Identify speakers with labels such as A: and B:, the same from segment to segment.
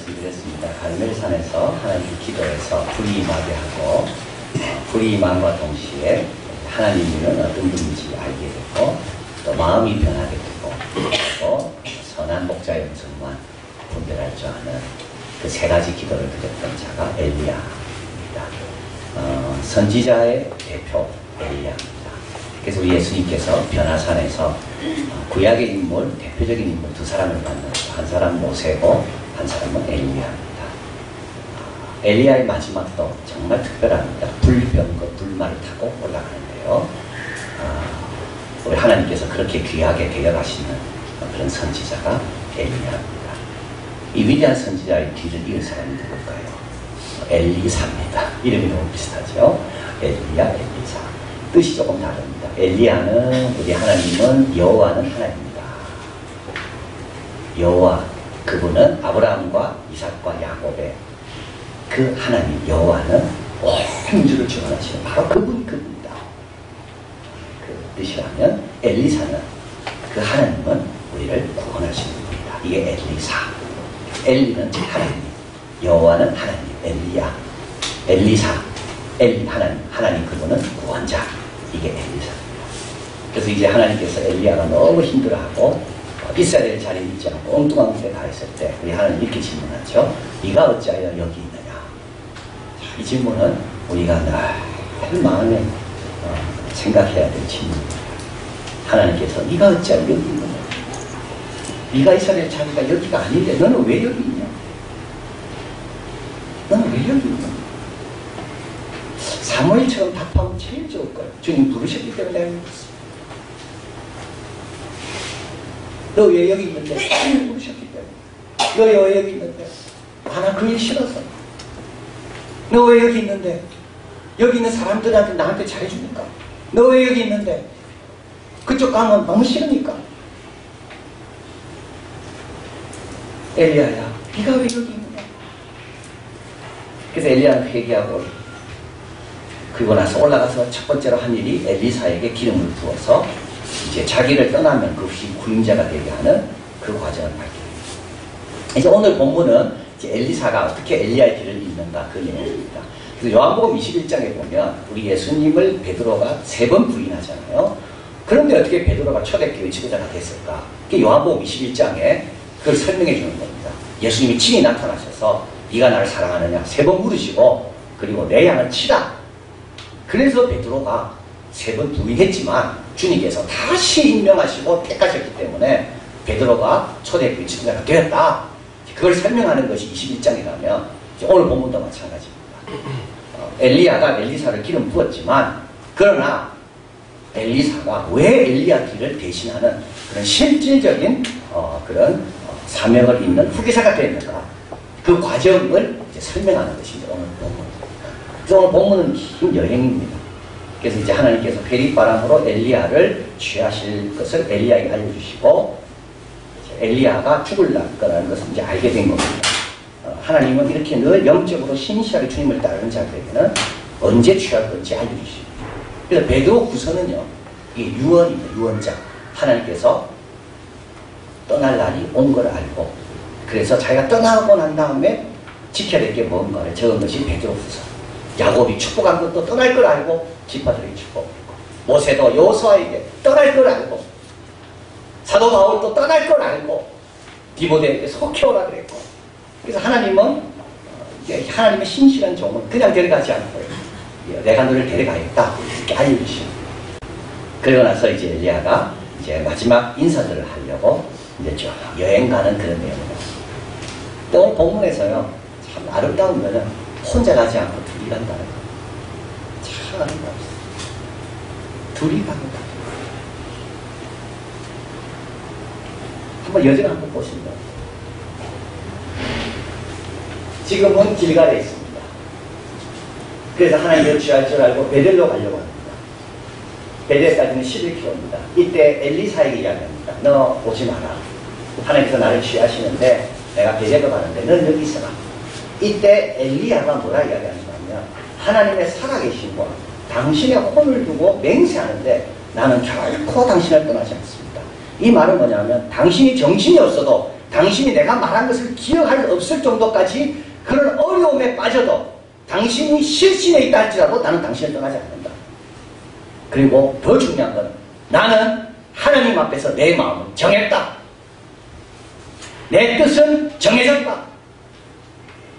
A: 말씀드렸습니다. 갈멜산에서 하나님 기도해서 불이 임하게 하고 불이 임함과 동시에 하나님은 어떤 분인지 알게 되고 또 마음이 변하게 되고 또 선한 목자의 음성만 분별할 줄 아는 그 세 가지 기도를 드렸던 자가 엘리야입니다. 선지자의 대표 엘리야입니다. 그래서 예수님께서 변화산에서 구약의 인물, 대표적인 인물 두 사람을 만났고 한 사람은 모세고 한 사람은 엘리야입니다. 엘리야의 마지막도 정말 특별합니다. 불병거 불말을 타고 올라가는데요. 우리 하나님께서 그렇게 귀하게 데려가시는 그런 선지자가 엘리야입니다. 이 위대한 선지자의 뒤를 이을 사람이 누굴까요? 엘리사입니다. 이름이 너무 비슷하죠? 엘리야, 엘리사. 뜻이 조금 다릅니다. 엘리야는 우리 하나님은 여호와는 하나님입니다. 여호와 그분은 아브라함과 이삭과 야곱의 그 하나님 여호와는 온 우주를 주관하시는 바로 그분입니다. 그 뜻이라면 엘리사는 그 하나님은 우리를 구원하시는 분이다. 이게 엘리사. 엘리는 하나님, 여호와는 하나님, 엘리야, 엘리사, 엘리 하나님 그분은 구원자. 이게 엘리사입니다. 그래서 이제 하나님께서 엘리야가 너무 힘들어하고 있어야 될 자리에 있지 않고 엉뚱한 곳에 가 있을 때 우리 하나님 이렇게 질문하죠. 네가 어찌하여 여기 있느냐. 이 질문은 우리가 늘 마음에 생각해야 될 질문입니다. 하나님께서 네가 어찌하여 여기 있느냐. 네가 있어야 될 자리가 여기가 아닌데 너는 왜 여기 있냐. 너는 왜 여기 있냐. 사무엘처럼 답하면 제일 좋을 거예요. 주님 부르셨기 때문에 너 왜 여기 있는데? 주님 부르셨기 때문에. 너 왜 여기 있는데? 나 그 일 싫어서. 너 왜 여기 있는데? 여기 있는 사람들한테 나한테 잘해주니까. 너 왜 여기 있는데? 그쪽 가면 너무 싫으니까. 엘리야야, 네가 왜 여기 있느냐? 그래서 엘리야는 회개하고 그리고 나서 올라가서 첫 번째로 한 일이 엘리사에게 기름을 부어서 이제 자기를 떠나면 그 구임자가 되게 하는 그 과정을 밝힙니다. 이제 오늘 본문은 이제 엘리사가 어떻게 엘리야의 길을 잇는가 그 내용입니다. 그래서 요한복음 21장에 보면 우리 예수님을 베드로가 3번 부인하잖아요. 그런데 어떻게 베드로가 초대교회 지도자가 됐을까? 그게 요한복음 21장에 그걸 설명해 주는 겁니다. 예수님이 친히 나타나셔서 네가 나를 사랑하느냐 3번 물으시고 그리고 내 양을 치라. 그래서 베드로가 3번 부인했지만 주님께서 다시 임명하시고 택하셨기 때문에 베드로가 초대교회 지도자가 되었다. 그걸 설명하는 것이 21장이라면 오늘 본문도 마찬가지입니다. 엘리야가 엘리사를 기름 부었지만 그러나 엘리사가 왜 엘리야 뒤를 대신하는 그런 실질적인 그런 사명을 잇는 후계자가 되었는가 그 과정을 이제 설명하는 것입니다. 오늘 본문입니다. 그래서 오늘 본문은 긴 여행입니다. 그래서 이제 하나님께서 회리바람으로 엘리야를 취하실 것을 엘리야에게 알려주시고 엘리야가 죽을 거라는 것을 이제 알게 된 겁니다. 하나님은 이렇게 늘 영적으로 신실하게 주님을 따르는 자들에게는 언제 취할 건지 알려주십니다. 그래서 베드로 후서는요, 이게 유언입니다. 유언장. 하나님께서 떠날 날이 온 걸 알고 그래서 자기가 떠나고 난 다음에 지켜야 될 게 뭔가를 적은 것이 베드로 후서. 야곱이 축복한 것도 떠날 걸 알고 지파들에게 축복했고 모세도 여호수아에게 떠날 걸 알고 사도 바울도 떠날 걸 알고 디모데에게 속해오라 그랬고 그래서 하나님은 하나님의 신실한 종은 그냥 데려가지 않고 내가 너를 데려가겠다 이렇게 알려주십니다. 그러고 나서 이제 엘리야가 이제 마지막 인사들을 하려고 이제 쭉 여행 가는 그런 내용입니다. 또 오늘 본문에서요 참 아름다운 거는 혼자 가지 않고 둘이 간다는 거. 참 아름다웠어요. 둘이 간다. 한번 여정 한번 보십니다. 지금은 길갈에 있습니다. 그래서 하나님을 취할 줄 알고 베델로 가려고 합니다. 베델까지는 11km입니다. 이때 엘리사에게 이야기합니다. 너 오지 마라. 하나님께서 나를 취하시는데 내가 베델로 가는데 넌 여기 있어라. 이때 엘리야가 뭐라 이야기하냐면 하나님의 살아계신 분 당신의 혼을 두고 맹세하는데 나는 결코 당신을 떠나지 않습니다. 이 말은 뭐냐면 당신이 정신이 없어도 당신이 내가 말한 것을 기억할 수 없을 정도까지 그런 어려움에 빠져도 당신이 실신에 있다 할지라도 나는 당신을 떠나지 않는다. 그리고 더 중요한 건 나는 하나님 앞에서 내 마음을 정했다. 내 뜻은 정해졌다.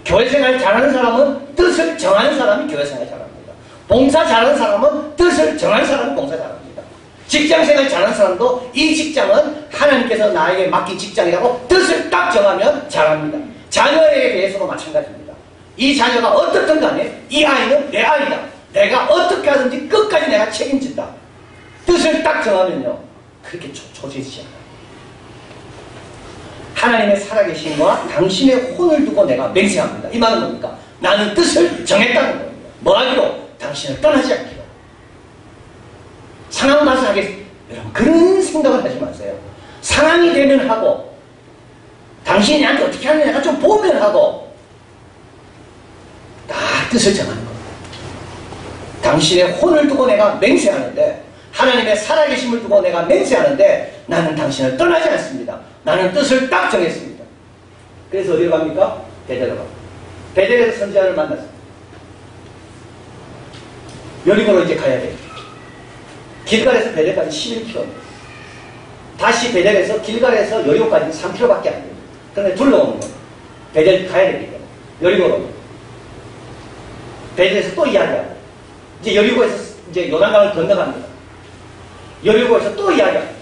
A: 교회생활 잘하는 사람은 뜻을 정하는 사람이 교회생활 잘합니다. 봉사 잘하는 사람은 뜻을 정하는 사람이 봉사 잘합니다. 직장생활 잘하는 사람도 이 직장은 하나님께서 나에게 맡긴 직장이라고 뜻을 딱 정하면 잘합니다. 자녀에 대해서도 마찬가지입니다. 이 자녀가 어떻든 간에 이 아이는 내 아이다. 내가 어떻게 하든지 끝까지 내가 책임진다. 뜻을 딱 정하면요. 그렇게 조지지 않아요. 하나님의 살아계심과 당신의 혼을 두고 내가 맹세합니다. 이 말은 뭡니까? 나는 뜻을 정했다는 겁니다. 뭐 하기로? 당신을 떠나지 않기로. 상황 봐서 하겠습니다. 여러분 그런 생각을 하지 마세요. 상황이 되면 하고 당신이 나한테 어떻게 하느냐 내가 좀 보면 하고 다 뜻을 정하는 겁니다. 당신의 혼을 두고 내가 맹세하는데 하나님의 살아계심을 두고 내가 맹세하는데 나는 당신을 떠나지 않습니다. 나는 뜻을 딱 정했습니다. 그래서 어디로 갑니까? 베델로 갑니다. 베델에서 선지자를 만났습니다. 여리고로 이제 가야 돼요. 길갈에서 베델까지 11km. 다시 베델에서 길갈에서 여리고까지 3km밖에 안 돼요. 그런데 둘러오는 거예요. 베델 가야 되기 때문에. 여리고로. 베델에서 또 이야기하고. 이제 여리고에서 이제 요단강을 건너갑니다. 여리고에서 또 이야기합니다.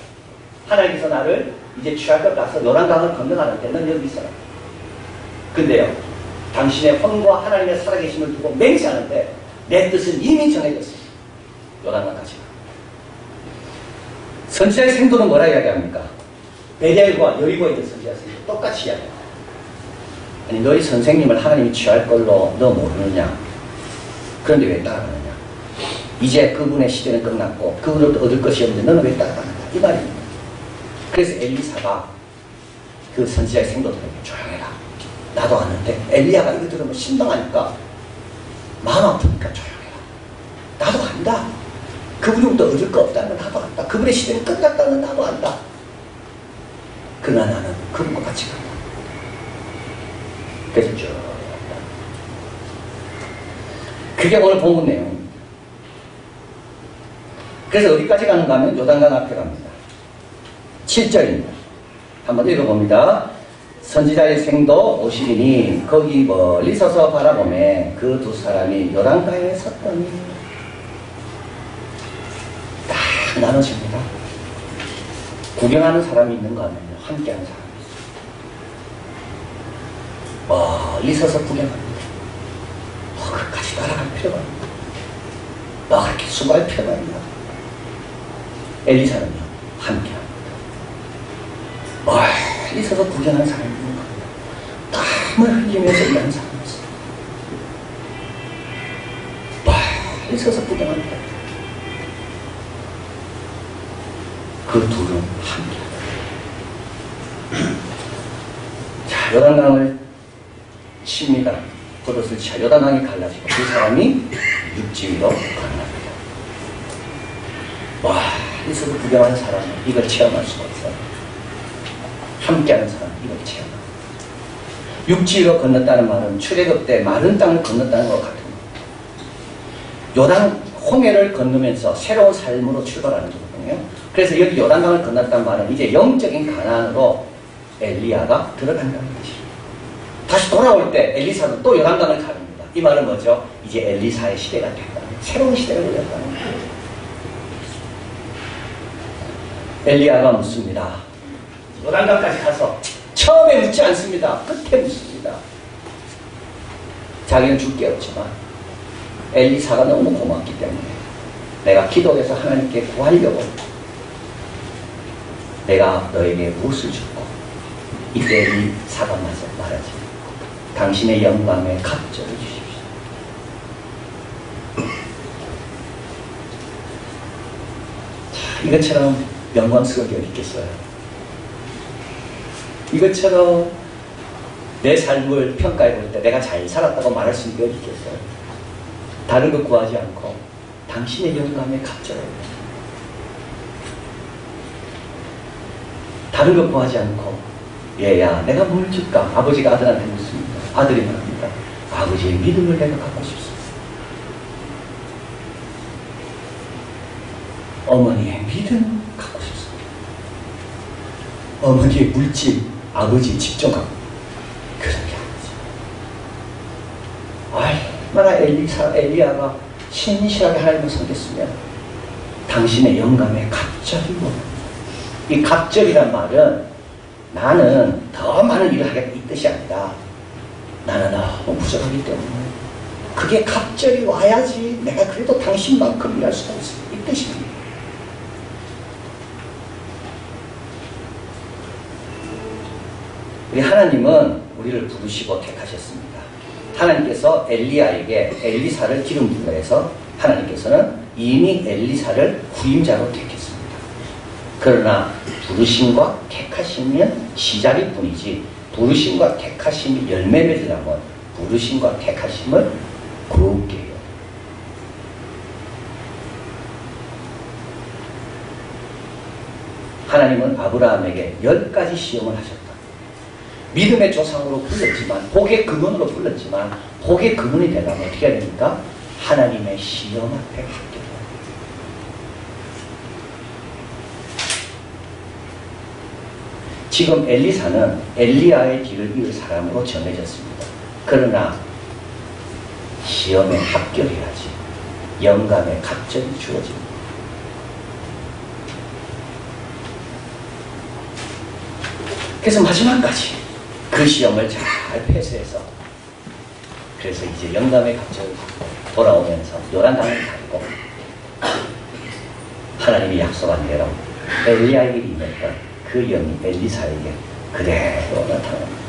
A: 하나님께서 나를 이제 취할 것 같아서 요단강을 건너가는데 넌 여기 있어라. 근데요. 당신의 혼과 하나님의 살아계심을 두고 맹세하는데 내 뜻은 이미 정해졌습니다. 요단강까지. 선지자의 생도는 뭐라 이야기합니까? 베델과 여리고에 있는 선지자의 생도 똑같이 이야기합니다. 아니 너희 선생님을 하나님이 취할 걸로 너 모르느냐? 그런데 왜 따라가느냐? 이제 그분의 시대는 끝났고 그분으로부터 얻을 것이 없는데 너는 왜 따라가느냐? 이 말입니다. 그래서 엘리사가 그 선지자의 생도들에게 조용해라. 나도 아는데 엘리야가 이거 들으면 신방하니까 마음 아프니까 조용해라. 나도 안다. 그분으로부터 얻을 거 없다는 건 나도 안다. 그분의 시대는 끝났다는 건 나도 안다. 그러나 나는 그분과 같이 간다. 그래서 쭉 간다. 그게 오늘 본문 내용입니다. 그래서 어디까지 가는가 하면 요단강 앞에 갑니다. 7절입니다. 한번 읽어봅니다. 선지자의 생도 50이니 거기 멀리 서서 바라보매 그 두 사람이 요단강에 섰더니 딱 나눠집니다. 구경하는 사람이 있는가 하면 함께하는 사람이 있어요. 멀리 서서 구경합니다. 그까지 따라갈 필요가 있나? 그렇게 수고할 필요가 있나? 엘리사는요 함께합니다. 멀리 서서 구경하는 사람이 있는 겁니다. 땀을 흘리면서 일하는 사람이 있어요. 멀리 서서 구경합니다. 그 둘은 함께합니다. 자, 요단강을 칩니다. 겉옷을 쳐 요단강이 갈라지고 그 사람이 육지 위로 건너갑니다. 멀리서도 구경하는 사람은 이걸 체험할 수가 없어요. 함께하는 사람은 이걸 체험합니다. 육지 위로 건넜다는 말은 출애굽 때 마른 땅을 건넜다는 것 같은 겁니다. 요단 홍해를 건너면서 새로운 삶으로 출발하는 거거든요. 그래서 여기 요단강을 건넜다는 말은 이제 영적인 가나안으로 엘리야가 들어간다는 뜻이에요. 다시 돌아올 때 엘리사는 또 요단강을 가릅니다. 이 말은 뭐죠? 이제 엘리사의 시대가 됐다. 새로운 시대가 열렸다는 거예요. 엘리야가 묻습니다. 요단강까지 가서 처음에 묻지 않습니다. 끝에 묻습니다. 자기는 줄 게 없지만 엘리사가 너무 고맙기 때문에 내가 기도해서 하나님께 구하려고 내가 너에게 무엇을 줬고 이때 엘리사가 말하지 당신의 영광에 갑절을 주십시오. 자, 이것처럼 영광스러운 게 어디 있겠어요? 이것처럼 내 삶을 평가해 볼 때 내가 잘 살았다고 말할 수 있는 게 어디 있겠어요? 다른 것 구하지 않고 당신의 영광에 갑절해요. 다른 것 구하지 않고 얘야, 내가 뭘 줄까? 아버지가 아들한테 묻습니다. 아들이 말합니다. 아버지의 믿음을 내가 갖고 싶습니다. 어머니의 믿음 갖고 싶습니다. 어머니의 물질, 아버지 집중 갖고 그런 게 아니지. 얼마나 엘리야가 신실하게 하나님을 섬겼으면 당신의 영감에 갑절이 이 갑절이란 말은 나는 더 많은 일을 하겠다 이 뜻이 아니라 나는 너무 부족하기 때문에 그게 갑절이 와야지 내가 그래도 당신만큼 일할 수가 있어 이 뜻입니다. 우리 하나님은 우리를 부르시고 택하셨습니다. 하나님께서 엘리야에게 엘리사를 기름 부으라 해서 하나님께서는 이미 엘리사를 후임자로 택했습니다. 그러나 부르심과 택하심은 시작일 뿐이지 부르심과 택하심이 열매 맺으려면 부르심과 택하심을 거울게 해요. 하나님은 아브라함에게 10가지 시험을 하셨다. 믿음의 조상으로 불렀지만 복의 근원으로 불렀지만 복의 근원이 되려면 어떻게 해야 됩니까? 하나님의 시험 앞에 합격해야 돼요. 지금 엘리사는 엘리야의 뒤를 이을 사람으로 정해졌습니다. 그러나 시험에 합격해야지 영감의 갑절이 주어집니다. 그래서 마지막까지 그 시험을 잘 패스해서 그래서 이제 영감의 갑절을 돌아오면서 요란강을 가고 하나님이 약속한 대로 엘리야에게 임했던 그 영이 엘리사에게 그대로 나타납니다.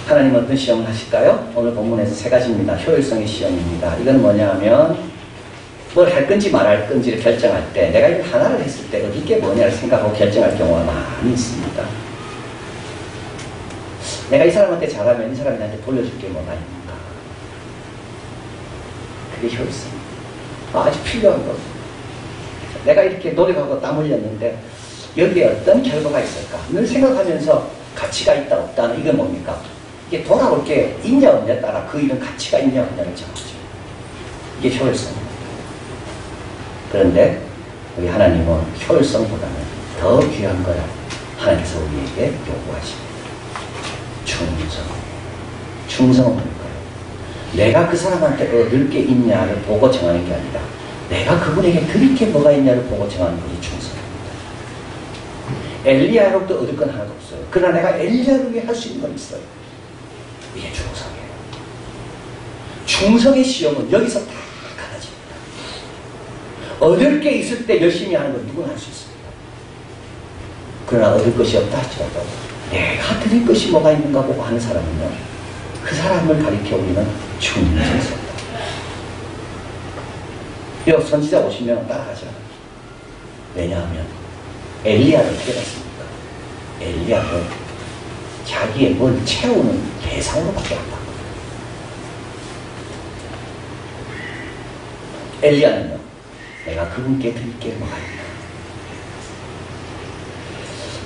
A: 하나님 어떤 시험을 하실까요? 오늘 본문에서 3가지입니다. 효율성의 시험입니다. 이건 뭐냐 하면 뭘 할 건지 말할 건지를 결정할 때 내가 이걸 하나를 했을 때 이게 뭐냐를 생각하고 결정할 경우가 많이 있습니다. 내가 이 사람한테 잘하면 이 사람이 나한테 돌려줄 게 뭐가 있는가? 그게 효율성입니다. 아주 필요한 거. 내가 이렇게 노력하고 땀 흘렸는데 여기에 어떤 결과가 있을까? 늘 생각하면서 가치가 있다 없다는 이건 뭡니까? 이게 돌아올 게 있냐 없냐에 따라 그 일은 가치가 있냐 없냐를 정하죠. 이게 효율성입니다. 그런데 우리 하나님은 효율성보다는 더 귀한 거야 하나님께서 우리에게 요구하십니다. 충성을 할 거예요. 내가 그 사람한테 얻을 게 있냐를 보고 정하는 게 아니라 내가 그분에게 드릴 게 뭐가 있냐를 보고 정하는 것이 충성입니다. 엘리야로부터 얻을 건 하나도 없어요. 그러나 내가 엘리야를 위해 할 수 있는 건 있어요. 이게 충성이에요. 충성의 시험은 여기서 다 갈라집니다. 얻을 게 있을 때 열심히 하는 건 누구나 할 수 있습니다. 그러나 얻을 것이 없다 할지라도 내가 드릴 것이 뭐가 있는가 보고 하는 사람은요, 그 사람을 가리켜 우리는 충성스럽다. 여기 선지자 오시면 따라하죠. 왜냐하면 엘리야를 어떻게 봤습니까? 엘리야를 자기의 뭘 채우는 대상으로 바뀌었다. 엘리야는요, 내가 그분께 드릴 게 뭐가 있나.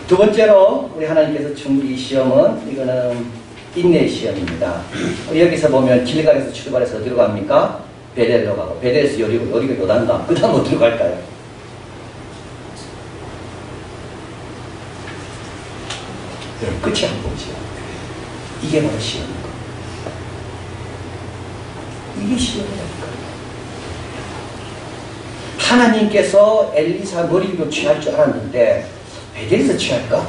A: 두 번째로 우리 하나님께서 준 이 시험은 이거는 인내의 시험입니다. 여기서 보면 길갈에서 출발해서 어디로 갑니까? 베델로 가고 베델에서 여리고 여리가 요단강 그 다음 어디로 갈까요? 여러분 끝이 안 보이죠? 이게 바로 시험인 겁니다. 이게 시험이라니까요. 하나님께서 엘리사 머리 위로 취할 줄 알았는데 베델에서 취할까?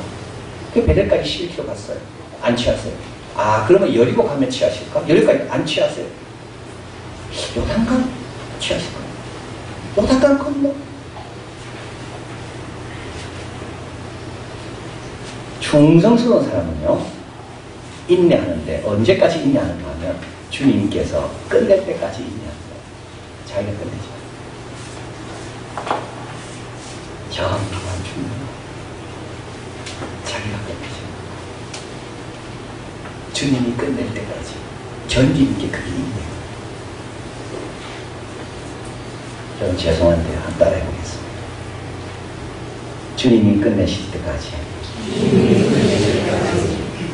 A: 그 베델까지 11km 갔어요. 안 취하세요. 아, 그러면 여리고 가면 취하실까? 여리고까지 안 취하세요. 요단강 취하실까? 요단강 건너. 충성스러운 사람은요, 인내하는데 언제까지 인내하는가 하면 주님께서 끝낼 때까지 인내합니다. 자기가 끝내죠. 정확한 주님. 자기가 끝내죠. 주님이 끝낼 때까지 견디 있게 그게 인내예요. 저는 죄송한데 한 따라 해보겠습니다. 주님이 끝내실 때까지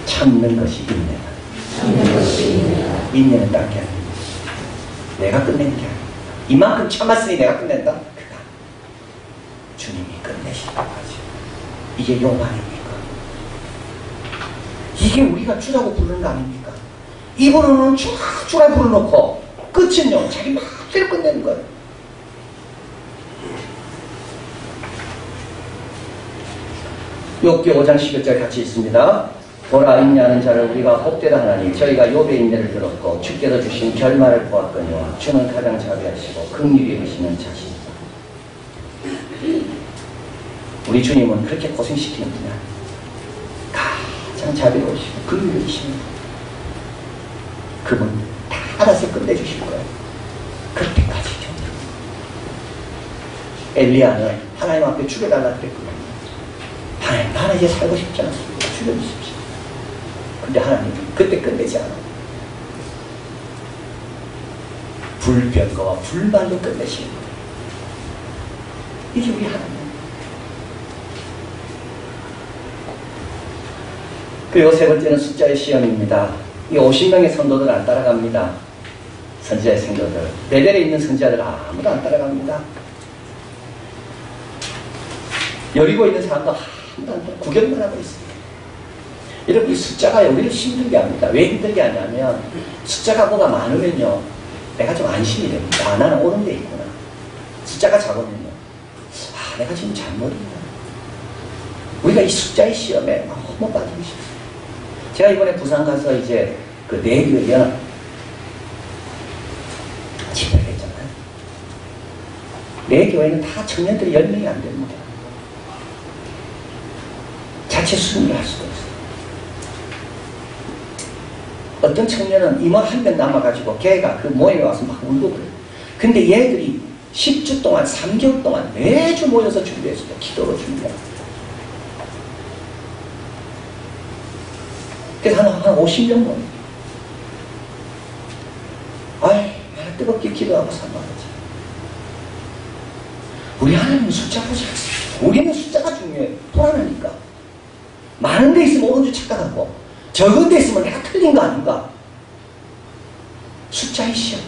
A: 참는 것이 인내다. 인내는 딴 게 아닙니다. 내가 끝낸 게 아닙니다. 이만큼 참았으니 내가 끝낸다? 그가 주님이 끝내실 때까지. 이게 요한입니까? 이게 우리가 주라고 부르는 거 아닙니까? 입으로는 주라 부르놓고 끝은요 자기 마음대로 끝내는 거예요. 욥기 5장 11절 같이 있습니다. 보라 인내하는 자를 우리가 복되다 하나니 저희가 욥의 인내를 들었고 주께서 주신 결말을 보았거니와 주는 가장 자비하시고 긍휼히 여기시는 자시니라. 우리 주님은 그렇게 고생시키는 분이 아니에요. 가장 자비로우시고 긍휼히 여기시는 분. 그분 다 알아서 끝내주실 거예요. 그때까지죠. 엘리야는 하나님 앞에 죽여달라 그랬거든요. 하나님, 나는 이제 살고 싶지 않습니다. 죽여주십시오. 근데 하나님은 그때 끝내지 않아요. 불변거와 불발로 끝내시는 거예요. 이게 우리 하나님. 그리고 세 번째는 숫자의 시험입니다. 이 50명의 선도들 안 따라갑니다. 선지자의 성도들. 베델에 있는 선지자들 아무도 안 따라갑니다. 여리고에 있는 사람도 아무도 안 따라갑니다. 구경만 하고 있습니다. 여러분, 이 숫자가 우리를 힘들게 합니다. 왜 힘들게 하냐면 숫자가 뭐가 많으면요 내가 좀 안심이 됩니다. 아, 나는 옳은 데 있구나. 숫자가 작으면요 내가 지금 잘못했구나. 우리가 이 숫자의 시험에 너무 빠지기 싫어요. 제가 이번에 부산 가서 이제 그 내교회 연합 집회를 했잖아요. 내 교회는 다 청년들이 10명이 안 됩니다. 자체 순위를 할 수도 없어요. 어떤 청년은 임원 한 명 남아가지고 걔가 그 모임에 와서 막 울고 그래요. 근데 얘들이 10주 동안 3개월 동안 매주 모여서 준비했어요. 기도로 준비하고. 그래서 한 50명 모임. 아이, 뜨겁게 기도하고 산말이지. 우리 하나님은 숫자 보지 않습니다. 우리는 숫자가 중요해. 불안하니까. 많은 데 있으면 옳은 줄 착각하고 적은 데 있으면 내가 틀린 거 아닌가. 숫자의 시험.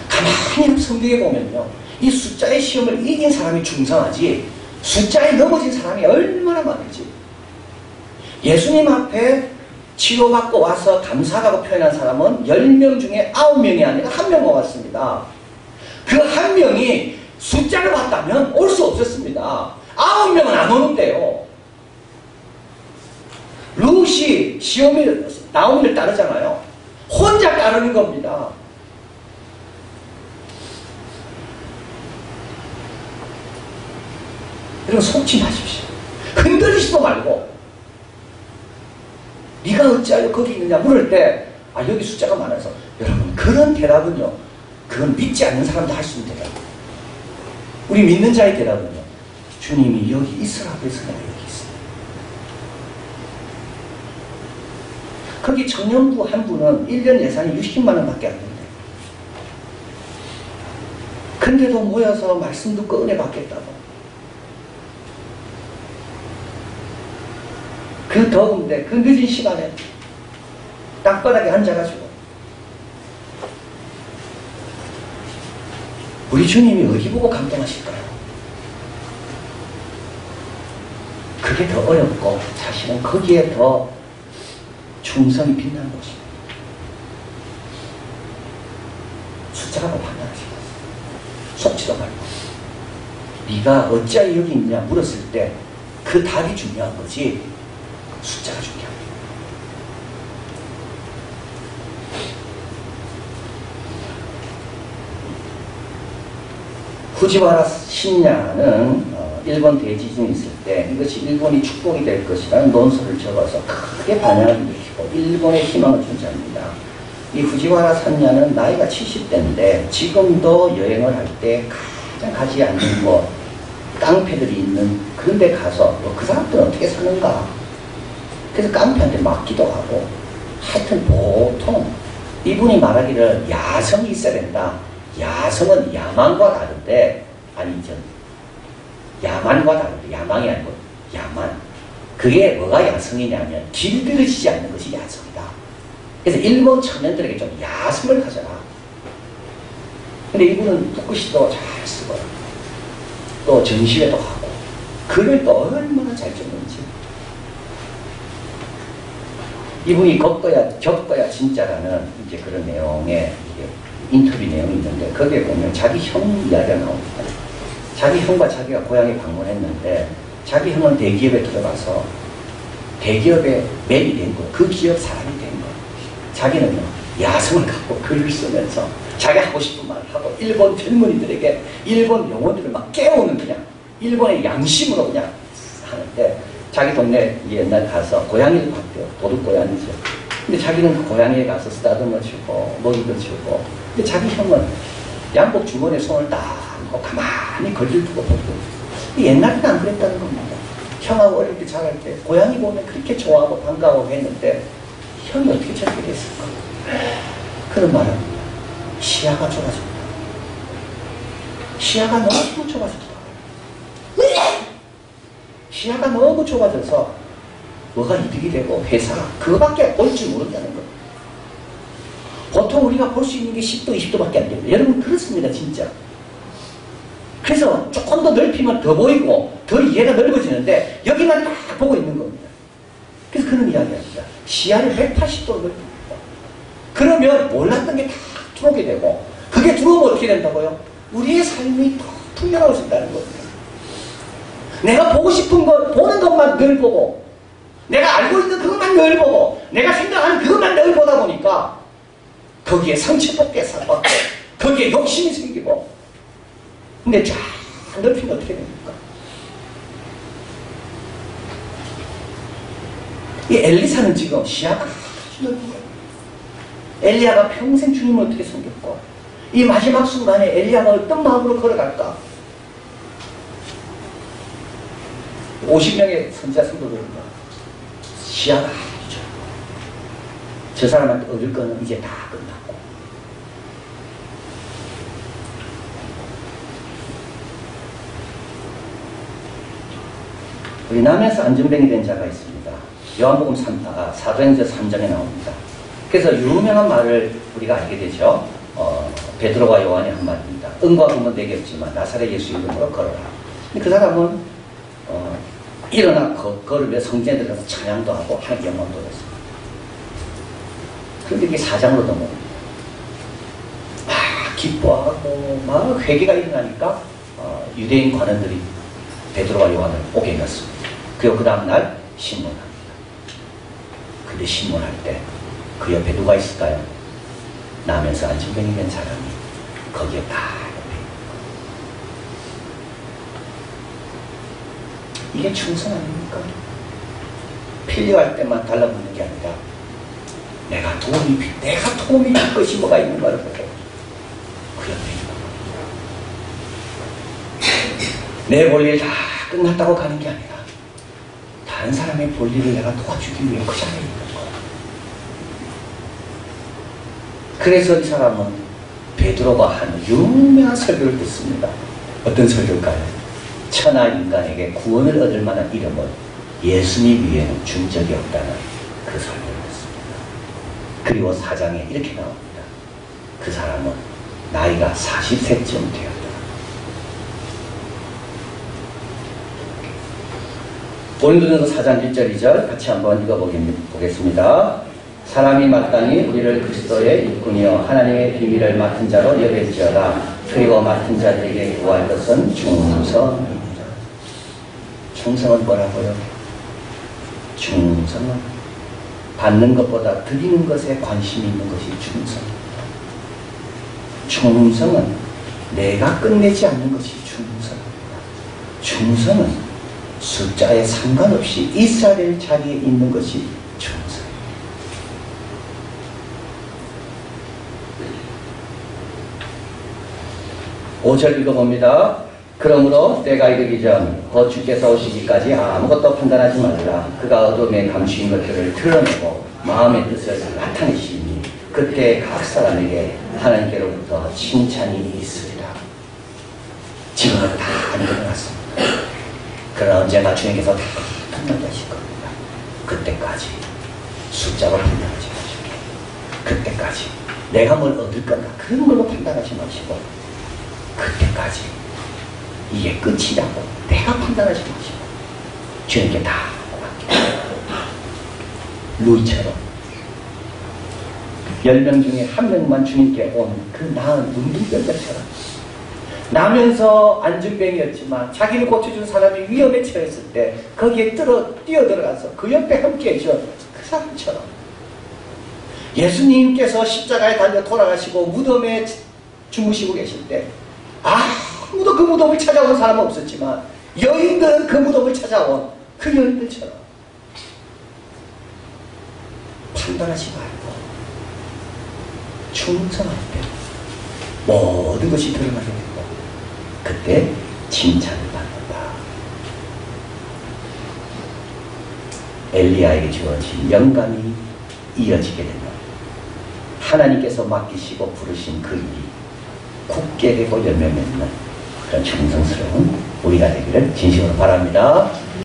A: 가만히 성경에 보면요 이 숫자의 시험을 이긴 사람이 중상하지 숫자에 넘어진 사람이 얼마나 많은지. 예수님 앞에 치료받고 와서 감사하다고 표현한 사람은 10명 중에 9명이 아니라 1명만 왔습니다. 그 1명이 숫자를 봤다면 올 수 없었습니다. 9명은 안 오는데요. 룻이 나오미를 따르잖아요. 혼자 따르는 겁니다. 여러분 속지 마십시오. 흔들리지도 말고 네가 어찌하여 거기 있느냐 물을 때 여기 숫자가 많아서 여러분 그런 대답은요 그건 믿지 않는 사람도 할 수 있는 대답이에요. 우리 믿는 자의 대답은요 주님이 여기 있으라고 해서 내가 여기 있습니다. 거기 청년부 한 분은 1년 예산이 60만 원밖에 안 된대요. 근데도 모여서 말씀 듣고 은혜 받겠다고. 그 더운데 그 늦은 시간에 땅바닥에 앉아가지고 우리 주님이 어디 보고 감동하실까요? 그게 더 어렵고 사실은 거기에 더 충성이 빛나는 것입니다. 숫자가 더 판단하시고 속지도 말고 네가 어찌하여 여기 있냐 물었을 때 그 답이 중요한 거지 숫자가 중요합니다. 후지와라 신야는 일본 대지진이 있을 때 이것이 일본이 축복이 될 것이라는 논설을 적어서 크게 반향을 일으키고 일본의 희망을 존재합니다. 이 후지와라 산야는 나이가 70대인데 지금도 여행을 할 때 가장 가지 않는 곳 깡패들이 있는 그런 데 가서 그 사람들은 어떻게 사는가 그래서 깡패한테 맞기도 하고 하여튼 보통 이분이 말하기를 야성이 있어야 된다. 야성은 야망과 다른데 아니 야만과 다르다. 야망이 아니고 야만. 그게 뭐가 야성이냐면 길들여지지 않는 것이 야성이다. 그래서 일본 청년들에게 좀 야성을 가져라. 근데 이분은 붓글씨도 잘 쓰고 또 전시회도 하고 글을 또 얼마나 잘 썼는지. 이분이 겪어야 진짜라는 이제 그런 내용의 인터뷰 내용이 있는데 거기에 보면 자기 형 이야기가 나옵니다. 자기 형과 자기가 고향에 방문했는데 자기 형은 대기업에 들어가서 대기업에 맵이 된 거예요. 그 기업 사람이 된 거예요. 자기는요, 야성을 갖고 글을 쓰면서 자기 하고 싶은 말을 하고 일본 젊은이들에게 일본 용어들을 막 깨우는 그냥 일본의 양심으로 그냥 하는데 자기 동네 옛날 가서 고양이를 봤대요. 도둑고양이죠. 근데 자기는 고양이에 가서 쓰다듬어 주고 먹이도 주고 근데 자기 형은 양복 주머니에 손을 딱 넣고 가만히 거리를 두고 보고 옛날에는 안 그랬다는 겁니다. 형하고 어릴 때 자랄 때 고양이 보면 그렇게 좋아하고 반가워하고 했는데 형이 어떻게 저렇게 됐을까? 그런 말은 시야가 좁아졌다. 시야가 너무 좁아졌다. 시야가 너무 좁아져서 뭐가 이득이 되고 회사가 그거밖에 볼 줄 모른다는 거예요. 보통 우리가 볼 수 있는 게 10도, 20도밖에 안 됩니다. 여러분 그렇습니다. 진짜. 그래서 조금 더 넓히면 더 보이고 더 이해가 넓어지는데 여기만 딱 보고 있는 겁니다. 그래서 그런 이야기합니다. 시야를 180도로 넓힙니다. 그러면 몰랐던 게 다 들어오게 되고 그게 들어오면 어떻게 된다고요? 우리의 삶이 더 풍요로워진다는 겁니다. 내가 보고 싶은 것, 보는 것만 늘 보고 내가 알고 있는 그것만 늘 보고 내가 생각하는 그것만 늘 보다 보니까 거기에 상처받게 살고 거기에 욕심이 생기고 근데 쫙 넓히면 어떻게 됩니까? 이 엘리사는 지금 시야가 아주 넓은 거예요. 엘리야가 평생 주님을 어떻게 섬겼고 이 마지막 순간에 엘리야가 어떤 마음으로 걸어갈까? 50명의 선지자 성도들입니다. 시야가 아주 좁고 저 사람한테 얻을 거는 이제 다 끝났고 우리 남에서 안전뱅이 된 자가 있습니다. 요한복음 4장에서 3장에 나옵니다. 그래서 유명한 말을 우리가 알게 되죠. 베드로와 요한이 한 말입니다. 은과 금은 내게 없지만 나사렛 예수 이름으로 걸어라. 그 사람은 일어나 걸으며 성전에 들어가서 찬양도 하고 하나님께 영광 돌렸습니다. 그런데 이게 4장으로 넘어옵니다. 막 기뻐하고 막 회개가 일어나니까 유대인 관원들이 베드로와 요한을 오게 했습니다. 그리고 그 다음날 신문합니다. 근데 신문할 때 그 옆에 누가 있을까요? 나면서 안전병이 된 사람이 거기에 딱 옆에 있고 이게 충성 아닙니까? 필요할 때만 달라붙는 게 아니라 내가 도움이 될 것이 뭐가 있는가를 보고 그 옆에 있는 거예요. 내 볼 일 다 끝났다고 가는 게 아니라 다른 사람의 볼 일을 내가 도와주기 위해 그 자리에 있는 거예요. 그래서 이 사람은 베드로가 한 유명한 설교를 듣습니다. 어떤 설교일까요? 천하 인간에게 구원을 얻을 만한 이름을 예수님 위에는 준 적이 없다는 그 설교를 듣습니다. 그리고 4장에 이렇게 나옵니다. 그 사람은 나이가 40세쯤 되었다. 고린도전서 4장 1절 2절 같이 한번 읽어보겠습니다. 사람이 마땅히 우리를 그리스도의 일꾼이요 하나님의 비밀을 맡은 자로 여길지어다. 그리고 맡은 자들에게 구할 것은 충성입니다. 충성은 뭐라고요? 충성은 받는 것보다 드리는 것에 관심이 있는 것이 충성입니다. 충성은 내가 끝내지 않는 것이 충성입니다. 충성은 숫자에 상관없이 있어야 될 자리에 있는 것이 충성. 5절 읽어봅니다. 그러므로 때가 이르기 전 곧 주께서 오시기까지 아무것도 판단하지 말라. 그가 어둠에 감추인 것들을 드러내고 마음의 뜻을 나타내시니 그때 각 사람에게 하나님께로부터 칭찬이 있으리라. 지금은 다 안 일어났습니다. 그러나 언제나 주님께서 다 판단하실 겁니다. 그때까지 숫자로 판단하지 마시고, 그때까지 내가 뭘 얻을 건가 그런 걸로 판단하지 마시고, 그때까지 이게 끝이라고 내가 판단하지 마시고 주님께 다 맡기고, 루이처럼 10명 중에 1명만 주님께 온 그 나은 운동병자처럼 나면서 안중병이었지만 자기를 고쳐준 사람이 위험에 처했을 때 거기에 뛰어들어가서 그 옆에 함께 해준 그 사람처럼 예수님께서 십자가에 달려 돌아가시고 무덤에 주무시고 계실 때 아무도 그 무덤을 찾아온 사람은 없었지만 여인들은 그 무덤을 찾아온 그 여인들처럼 판단하지 말고 충성할 때 모든 것이 드러나게 되고 그때 칭찬을 받는다. 엘리야에게 주어진 영감이 이어지게 되면 하나님께서 맡기시고 부르신 그 일이 굳게 되고 열매 맺는 그런 충성스러운 우리가 되기를 진심으로 바랍니다.